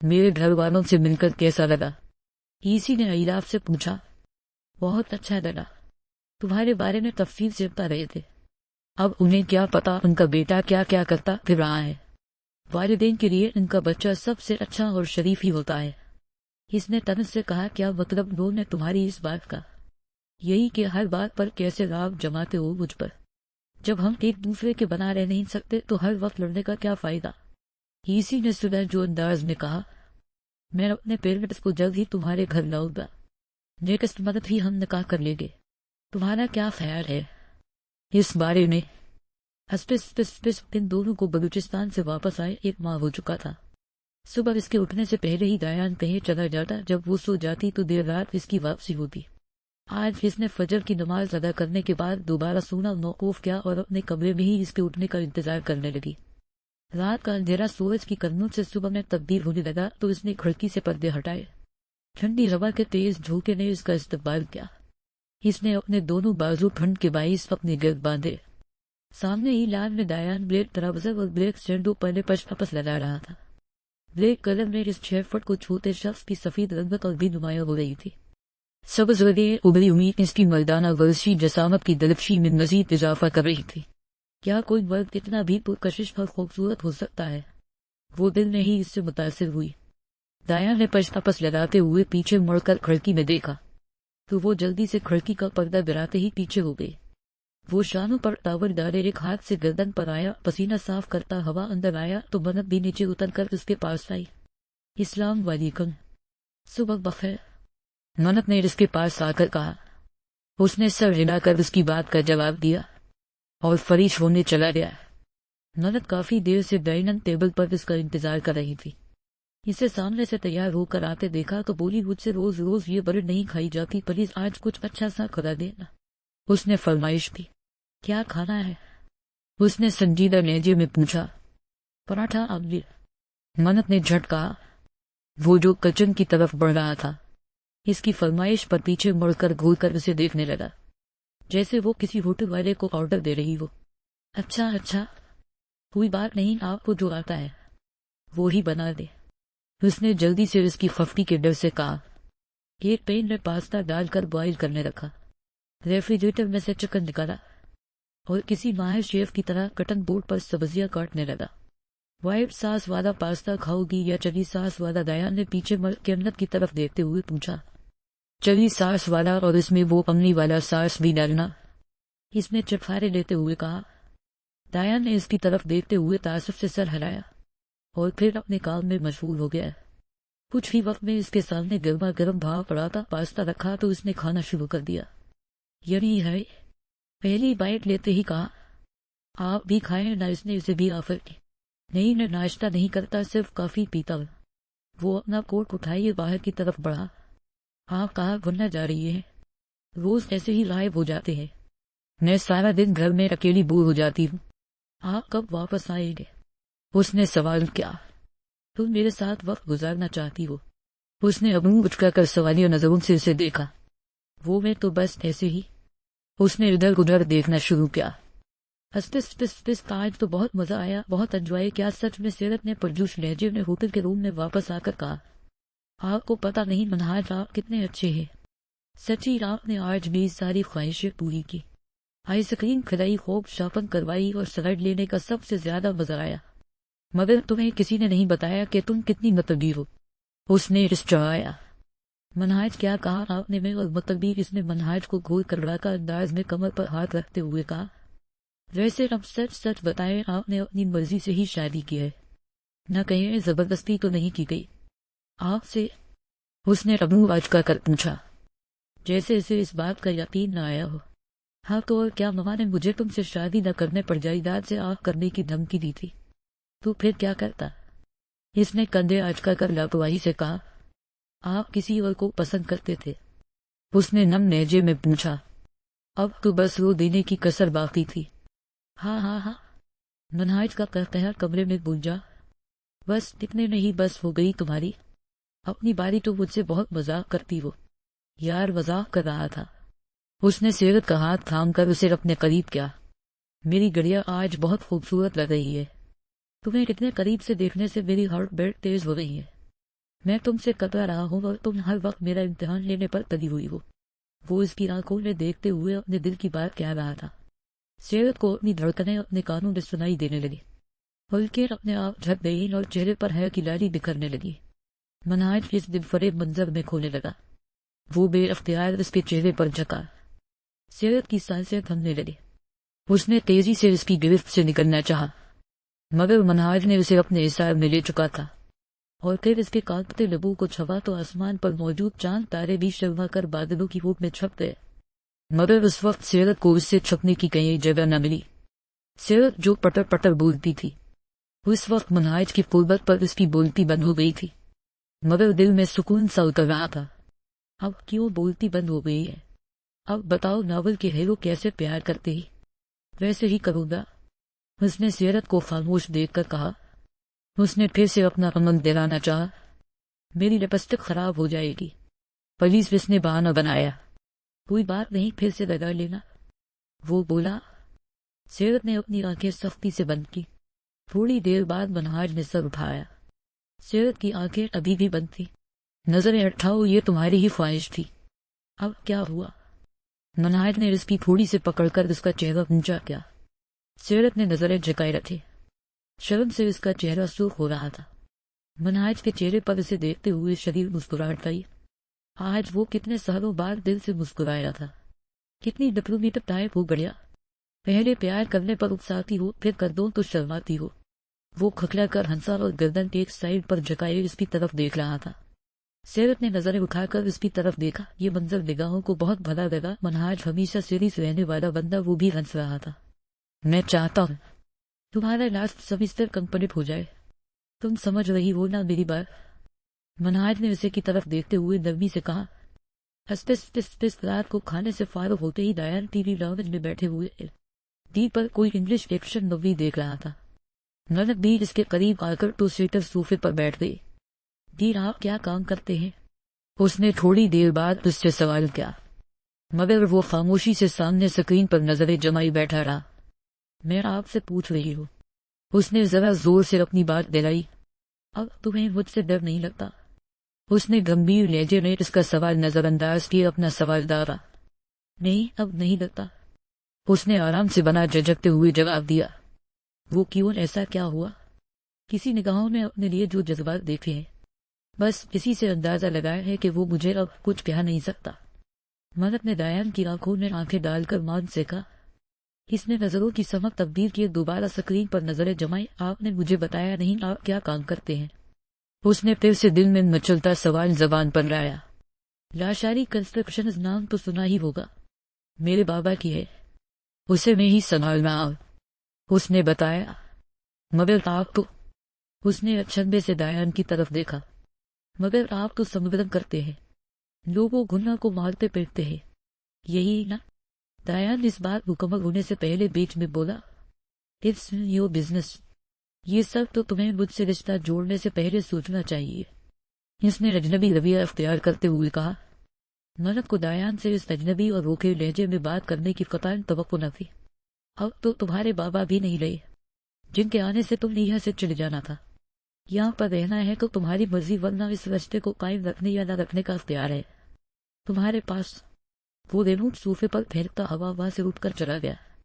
میرے گھر والوں سے مل کر کیسا لگا؟ ایسی نے ایلاف سے پوچھا۔ بہت اچھا لگا، تمہارے بارے میں تفصیل سے بتا رہے تھے۔ اب انہیں کیا پتا ان کا بیٹا کیا کیا کرتا پھر رہا ہے۔ والدین کے لیے ان کا بچہ سب سے اچھا اور شریف ہی ہوتا ہے۔ اس نے تنس سے کہا، کیا مطلب لوگ نے تمہاری اس بات کا؟ یہی کہ ہر بات پر کیسے راگ جماتے ہو مجھ پر۔ جب ہم ایک دوسرے کے بنا رہ نہیں سکتے تو ہر وقت لڑنے کا کیا فائدہ؟ اسی نے سنا جو انداز میں کہا، میں اپنے پیرنٹس کو جلد ہی تمہارے گھر لاؤں گا، نیکسٹ منتھ ہی ہم نکاح کر لیں گے۔ تمہارا کیا خیال ہے اس بارے میں؟ ان دونوں کو بلوچستان سے واپس آئے 1 ماہ ہو چکا تھا۔ صبح اس کے اٹھنے سے پہلے ہی دایان کہیں چلا جاتا، جب وہ سو جاتی تو دیر رات اس کی واپسی ہوتی۔ آج اس نے فجر کی نماز ادا کرنے کے بعد دوبارہ سونا موقوف کیا اور اپنے کمرے میں ہی اس کے اٹھنے کا انتظار کرنے لگی۔ رات کا اندھیرا سورج کی کرنوں سے صبح میں تبدیل ہونے لگا تو اس نے کھڑکی سے پردے ہٹائے۔ ٹھنڈی ہوا کے تیز جھونکے نے اس کا استقبال کیا۔ اس نے اپنے دونوں بازو ٹھنڈ کے باعث اپنے گرد باندھے۔ سامنے ہی لان میں دایان بلیک ترابزر اور بلیک سینڈو پہلے پس لگا رہا تھا۔ بلیک کلر میں اس 6 فٹ کو چھوتے شخص کی سفید رنگت اور بھی نمایاں ہو رہی تھی۔ سبز رگیں ابلی امید اس کی مردانہ ورزشی جسامت کی دلکشی میں مزید اضافہ کر رہی تھی۔ کیا کوئی مرد اتنا بھی پرکشش اور خوبصورت ہو سکتا ہے؟ وہ دل میں ہی اس سے متاثر ہوئی۔ دایان نے پس لگاتے ہوئے پیچھے مڑ کر کھڑکی میں دیکھا تو وہ جلدی سے کھڑکی کا پردہ گراتے ہی پیچھے ہو گئی۔ وہ شانوں پر ٹاول ڈالے ایک ہاتھ سے گردن پر آیا، پسینہ صاف کرتا ہوا اندر آیا تو منت بھی نیچے اتر کر اس کے پاس آئی۔ السلام علیکم۔ صبح بخیر، منت نے اس کے پاس آ کر کہا۔ اس نے سر ہلا کر اس کی بات کا جواب دیا اور فریش ہونے چلا گیا۔ منت کافی دیر سے ڈائننگ ٹیبل پر اس کا انتظار کر رہی تھی۔ اسے سامنے سے تیار ہو کر آتے دیکھا تو بولی، مجھ سے روز روز یہ برڈ نہیں کھائی جاتی، پلیز آج کچھ اچھا سا کھلا دینا۔ اس نے فرمائش کی۔ کیا کھانا ہے؟ اس نے سنجیدہ لہجے میں پوچھا۔ پراٹھا آملیٹ، منت نے جھٹ کہا، وہ جو کچن کی طرف بڑھ رہا تھا۔ اس کی فرمائش پر پیچھے مڑ کر گھور کر اسے دیکھنے لگا جیسے وہ کسی ہوٹل والے کو آرڈر دے رہی ہو۔ اچھا کوئی بات نہیں، آپ کو جو آتا ہے وہی بنا دے، اس نے جلدی سے اس کی خفتی کے ڈر سے کہا۔ ایک پین میں پاستا ڈال کر بوائل کرنے رکھا، ریفریجریٹر میں سے چکن نکالا اور کسی ماہر شیف کی طرح کٹن بورڈ پر سبزیاں کاٹنے لگا۔ وائٹ ساس والا پاستا کھاؤ گی یا چلی ساس والا؟ دایان نے پیچھے مڑ کے منت کی طرف دیکھتے ہوئے پوچھا۔ چلی ساس والا، اور اس میں وہ املی والا ساس بھی ڈالنا، اس نے چٹخارے لیتے ہوئے کہا۔ دایان نے اس کی طرف دیکھتے ہوئے تعصب سے سر ہلایا اور پھر اپنے کام میں مشغول ہو گیا۔ کچھ ہی وقت میں اس کے سامنے گرما گرم بھاپ پڑا تھا پاستا رکھا تو اس نے کھانا شروع کر دیا۔ یعنی ہے، پہلی بائٹ لیتے ہی کہا، آپ بھی کھائیں نہ؟ اس نے اسے بھی آفر کی۔ نہیں، میں ناشتہ نہیں کرتا، صرف کافی پیتا ہوں۔ وہ اپنا کوٹ اٹھائیے باہر کی طرف بڑھا۔ آپ کہاں گھومنے جا رہی ہیں؟ روز ایسے ہی غائب ہو جاتے ہیں، میں سارا دن گھر میں اکیلی بور ہو جاتی ہوں۔ آپ کب واپس آئیں گے؟ اس نے سوال کیا۔ تم میرے ساتھ وقت گزارنا چاہتی ہو؟ اس نے ابرو اچکا کر سوالیہ نظروں سے اسے دیکھا۔ وہ میں تو بس ایسے ہی۔ اس نے ادھر ادھر دیکھنا شروع کیا۔ آج تو بہت مزہ آیا، بہت انجوائے کیا سچ میں؟ سیرت نے پرجوش لہجے میں ہوٹل کے روم میں واپس آ کر کہا۔ آپ کو پتہ نہیں منہاج آپ کتنے اچھے ہیں، سچی آپ نے آج میری ساری خواہشیں پوری کی۔ آئس کریم کھلائی، خوب شاپنگ کروائی اور سلائڈ لینے کا سب سے زیادہ مزہ آیا، مگر تمہیں کسی نے نہیں بتایا کہ تم کتنی مطلبی ہو۔ اس نے چڑھایا۔ منہاج کیا کہا آپ نے؟ میں اور مطلبی؟ اس نے منہاج کو گول کرڑا کر انداز میں کمر پر ہاتھ رکھتے ہوئے کہا۔ ویسے اب سچ بتائیں، آپ نے اپنی مرضی سے ہی شادی کی ہے نہ کہیں زبردستی تو نہیں کی گئی آپ سے؟ اس نے ابرو اچکا کر پوچھا جیسے اسے اس بات کا یقین نہ آیا ہو۔ ہاں تو اور کیا؟ ماما نے مجھے تم سے شادی نہ کرنے پر جائیداد سے آگ کرنے کی دھمکی دی تھی، تو پھر کیا کرتا؟ اس نے کندھے اچکا کر لاپرواہی سے کہا۔ آپ کسی اور کو پسند کرتے تھے؟ اس نے نم لہجے میں پوچھا۔ اب تو بس رو دینے کی کسر باقی تھی۔ ہاں منہاج کا قہقہا کمرے میں گونجا۔ بس اتنے نہیں، بس ہو گئی تمہاری اپنی باری، تو مجھ سے بہت مذاق کرتی ہو۔ یار مذاق کر رہا تھا۔ اس نے سیرت کا ہاتھ تھام کر اسے اپنے قریب کیا۔ میری گڑیا آج بہت خوبصورت لگ رہی ہے، تمہیں اتنے قریب سے دیکھنے سے میری ہارٹ بیٹ تیز ہو رہی ہے۔ میں تم سے کترا رہا ہوں اور تم ہر وقت میرا امتحان لینے پر تلی ہوئی ہو۔ وہ اس کی آنکھوں میں دیکھتے ہوئے اپنے دل کی بات کہہ رہا تھا۔ سیرت کو اپنی دھڑکنیں اپنے کانوں میں سنائی دینے لگی۔ ہلکے اپنے آپ جھک گئی اور چہرے پر حیا کی لالی بکھرنے لگی۔ منہاج اس دل فریب منظر میں کھونے لگا۔ وہ بے اختیار اس کے چہرے پر جھکا۔ سیرت کی سانسیں تھمنے لگی۔ اس نے تیزی سے اس کی گرفت سے نکلنا چاہا، مگر منہاج نے اسے اپنے حصار میں لے چکا تھا، اور پھر اس کے کانپتے لبوں کو چھوا تو آسمان پر موجود چاند تارے بھی شرما کر بادلوں کی روپ میں چھپ گئے۔ مگر اس وقت سیرت کو اس سے چھپنے کی کہیں جگہ نہ ملی۔ سیرت جو پٹر پٹر بولتی تھی، اس وقت منہاج کی قربت پر اس کی بولتی بند ہو گئی تھی، مگر دل میں سکون سا اتر رہا تھا۔ اب کیوں بولتی بند ہو گئی ہے؟ اب بتاؤ ناول کے ہیرو کیسے پیار کرتے ہی ویسے ہی کروں گا۔ اس نے سیرت کو خاموش دیکھ کر کہا۔ اس نے پھر سے اپنا امن دلانا چاہا۔ میری لپسٹک خراب ہو جائے گی، پلیز اس نے بہانہ بنایا۔ کوئی بات نہیں، پھر سے لگا لینا، وہ بولا۔ سیرت نے اپنی آنکھیں سختی سے بند کی۔ تھوڑی دیر بعد منہاج نے سر اٹھایا۔ سیرت کی آنکھیں ابھی بھی بند تھی۔ نظریں اٹھاؤ، یہ تمہاری ہی خواہش تھی۔ اب کیا ہوا؟ منہاج نے اس کی تھوڑی سے پکڑ کر اس کا چہرہ اونچا کیا۔ سیرت نے نظریں جھکائے رکھی۔ شرم سے اس کا چہرہ سرخ ہو رہا تھا۔ منہاج کے چہرے پر اسے دیکھتے ہوئے شدید مسکراہٹ آئی۔ آج وہ کتنے سالوں بعد دل سے مسکرایا تھا۔ کتنی ڈپلومیٹک ٹائپ ہو گیا۔ پہلے پیار کرنے پر اکساتی ہو، پھر کر دو تو شرماتی ہو۔ وہ کھکھلا کر ہنسا اور گردن ایک سائڈ پر جھکائے اس کی طرف دیکھ رہا تھا۔ سیرت نے نظریں اٹھا کر اس کی طرف دیکھا۔ یہ منظر نگاہوں کو بہت بھلا لگا۔ منہاج ہمیشہ سیریس رہنے والا بندہ وہ بھی ہنس رہا تھا۔ میں چاہتا ہوں تمہارا لاسٹ سیمسٹر کمپلیٹ ہو جائے۔ تم سمجھ رہی ہو نا میری بات؟ منہاج نے اسے کی طرف دیکھتے ہوئے نرمی سے کہا۔ رات کو کھانے سے فارغ ہوتے ہی ڈایان ٹی وی لاؤنج میں بیٹھے ہوئے ڈی پر کوئی انگلش ایکشن مووی دیکھ رہا تھا۔ ننک بھی اس کے قریب آ کر ٹو سیٹر صوفے پر بیٹھ گئی۔ ڈی آپ کیا کام کرتے ہیں؟ اس نے تھوڑی دیر بعد اس سے سوال کیا، مگر وہ خاموشی سے سامنے سکرین پر نظریں جمائی بیٹھا رہا۔ میں آپ سے پوچھ رہی ہوں، اس نے ذرا زور سے اپنی بات دہرائی۔ اب تمہیں مجھ سے ڈر نہیں لگتا؟ اس نے گمبھیر لہجے میں اس کا سوال نظر انداز کیا اپنا سوال دارا۔ نہیں، اب نہیں لگتا، اس نے آرام سے بنا جھجکتے ہوئے جواب دیا۔ وہ کیوں؟ ایسا کیا ہوا؟ کسی نگاہوں میں اپنے لیے جو جذبات دیکھے ہیں، بس اسی سے اندازہ لگایا ہے کہ وہ مجھے اب کچھ کہہ نہیں سکتا۔ ملک نے ڈایان کی آنکھوں میں آنکھیں ڈال کر مان سے کہا۔ اس نے نظروں کی سمت تبدیل کیے دوبارہ سکرین پر نظریں جمائی۔ آپ نے مجھے بتایا نہیں، آپ کیا کام کرتے ہیں؟ اس نے پھر سے دل میں مچلتا سوال زبان پر لایا۔ لاشاری کنسٹرکشنز نام تو سنا ہی ہوگا، میرے بابا کی ہے، اسے میں ہی سنبھالنا ہوں، اس نے بتایا۔ مگر آپ تو، اس نے اچنبے سے ڈایان کی طرف دیکھا، مگر آپ تو سمبدن کرتے ہیں، لوگوں گناہ کو مارتے پیٹتے ہیں، یہی نا؟ ڈایان اس بات مکمل ہونے سے پہلے بیچ میں بولا۔ اٹس یور بزنس، یہ سب تو تمہیں مجھ سے رشتہ جوڑنے سے پہلے سوچنا چاہیے، اس نے اجنبی رویہ اختیار کرتے ہوئے کہا۔ ملک کو ڈایان سے اس اجنبی اور روکھے لہجے میں بات کرنے کی قطعاً توقع نہ تھی۔ اب تو تمہارے بابا بھی نہیں رہے، جن کے آنے سے تم نے یہاں سے چلے جانا تھا۔ یہاں پر رہنا ہے تو تمہاری مرضی، ورنہ اس رشتے کو قائم رکھنے یا نہ رکھنے کا اختیار ہے تمہارے پاس۔ وہ ریموٹ صوفے پر پھینکتا ہوا وہاں سے اٹھ کر چلا گیا۔